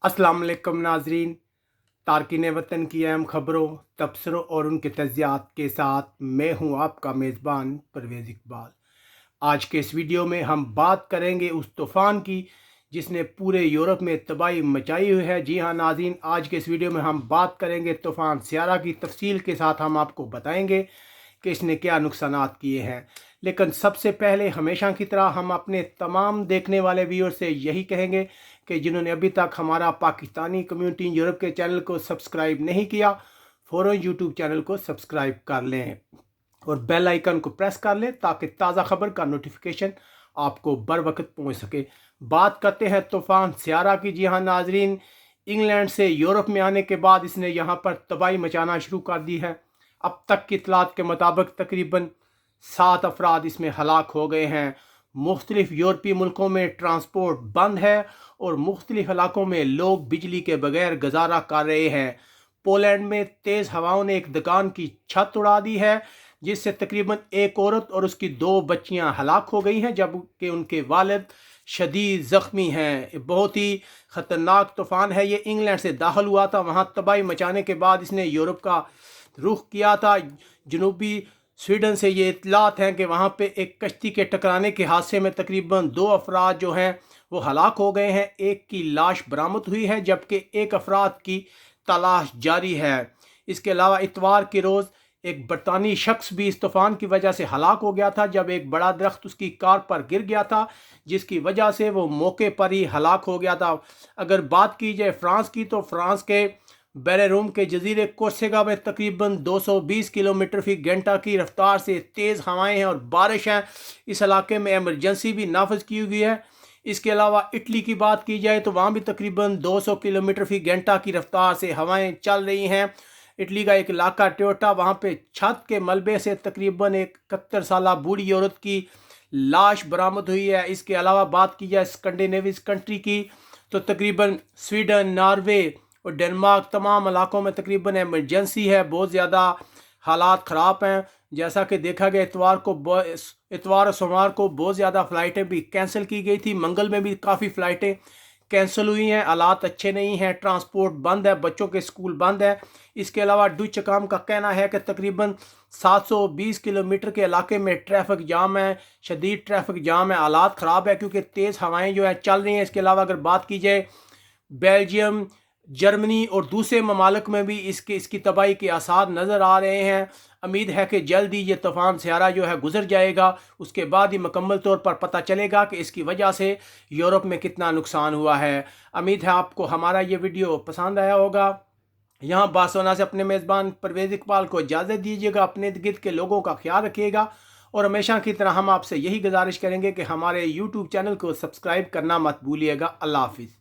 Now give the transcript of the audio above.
अस्सलाम वालेकुम नाजरीन। तारकीन वतन की अहम खबरों, तबसरों और उनके तजियात के साथ मैं हूं आपका मेज़बान परवेज़ इकबाल। आज के इस वीडियो में हम बात करेंगे उस तूफ़ान की जिसने पूरे यूरोप में तबाही मचाई हुई है। जी हाँ नाज़रीन, आज के इस वीडियो में हम बात करेंगे तूफ़ान सियारा की। तफसील के साथ हम आपको बताएंगे कि इसने क्या नुकसानात किए हैं। लेकिन सबसे पहले हमेशा की तरह हम अपने तमाम देखने वाले व्यूअर से यही कहेंगे कि जिन्होंने अभी तक हमारा पाकिस्तानी कम्युनिटी यूरोप के चैनल को सब्सक्राइब नहीं किया, फ़ौरन यूट्यूब चैनल को सब्सक्राइब कर लें और बेल आइकन को प्रेस कर लें ताकि ताज़ा खबर का नोटिफिकेशन आपको बर वक्त पहुँच सके। बात करते हैं तूफ़ान सियारा की। जी हाँ नाजरीन, इंग्लैंड से यूरोप में आने के बाद इसने यहाँ पर तबाही मचाना शुरू कर दी है। अब तक की इतलात के मुताबिक तकरीबन 7 अफराद इसमें हलाक हो गए हैं। मुख्तलिफ यूरोपीय मुल्कों में ट्रांसपोर्ट बंद है और मुख्तलिफ इलाकों में लोग बिजली के बगैर गुजारा कर रहे हैं। पोलैंड में तेज़ हवाओं ने एक दुकान की छत उड़ा दी है, जिससे तकरीबन एक औरत और उसकी 2 बच्चियां हलाक हो गई हैं, जबकि उनके वालिद शदीद ज़ख्मी हैं। बहुत ही ख़तरनाक तूफ़ान है। ये इंग्लैंड से दाखिल हुआ था, वहाँ तबाही मचाने के बाद इसने यूरोप का रुख किया था। जनूबी स्वीडन से ये इतलात हैं कि वहाँ पे एक कश्ती के टकराने के हादसे में तकरीबन 2 अफराद जो हैं वो हलाक हो गए हैं। एक की लाश बरामद हुई है, जबकि एक अफराद की तलाश जारी है। इसके अलावा इतवार के रोज़ एक बरतानी शख्स भी इस तूफ़ान की वजह से हलाक हो गया था, जब एक बड़ा दरख्त उसकी कार पर गिर गया था, जिसकी वजह से वो मौके पर ही हलाक हो गया था। अगर बात की जाए फ्रांस की, तो फ्रांस के बेरेरूम के जजीरे कोर्सिका में तकरीबन 220 किलोमीटर फी घंटा की रफ्तार से तेज़ हवाएं हैं और बारिश हैं। इस इलाके में एमरजेंसी भी नाफज की हुई है। इसके अलावा इटली की बात की जाए तो वहाँ भी तकरीबन 200 किलोमीटर फी घंटा की रफ्तार से हवाएं चल रही हैं। इटली का एक इलाका ट्योटा, वहाँ पे छत के मलबे से तकरीबन एक 71 साल बूढ़ी औरत की लाश बरामद हुई है। इसके अलावा बात की जाए स्कैंडिनेवियन कंट्री की, तो तकरीबन स्वीडन, नॉर्वे और डेनमार्क तमाम इलाकों में तकरीबन एमरजेंसी है। बहुत ज़्यादा हालात ख़राब हैं। जैसा कि देखा गया इतवार और सोमवार को बहुत ज़्यादा फ़्लाइटें भी कैंसिल की गई थी। मंगल में भी काफ़ी फ़्लाइटें कैंसिल हुई हैं। हालात अच्छे नहीं हैं, ट्रांसपोर्ट बंद है, बच्चों के स्कूल बंद है। इसके अलावा डुच काम का कहना है कि तकरीबन 720 किलोमीटर के इलाके में ट्रैफिक जाम है, शदीद ट्रैफिक जाम है। हालात ख़राब है क्योंकि तेज़ हवाएं जो है चल रही हैं। इसके अलावा अगर बात की जाए बेल्जियम, जर्मनी और दूसरे ममालिक में भी इसकी तबाही के आसार नज़र आ रहे हैं। उम्मीद है कि जल्द ही ये तूफ़ान सियारा जो है गुजर जाएगा। उसके बाद ही मुकम्मल तौर पर पता चलेगा कि इसकी वजह से यूरोप में कितना नुकसान हुआ है। उम्मीद है आपको हमारा ये वीडियो पसंद आया होगा। यहाँ बार्सिलोना से अपने मेज़बान परवेज़ इकबाल को इजाज़त दीजिएगा। अपने इर्द गिर्द के लोगों का ख्याल रखिएगा और हमेशा की तरह हम आपसे यही गुजारिश करेंगे कि हमारे यूट्यूब चैनल को सब्सक्राइब करना मत भूलिएगा। अल्लाह हाफिज़।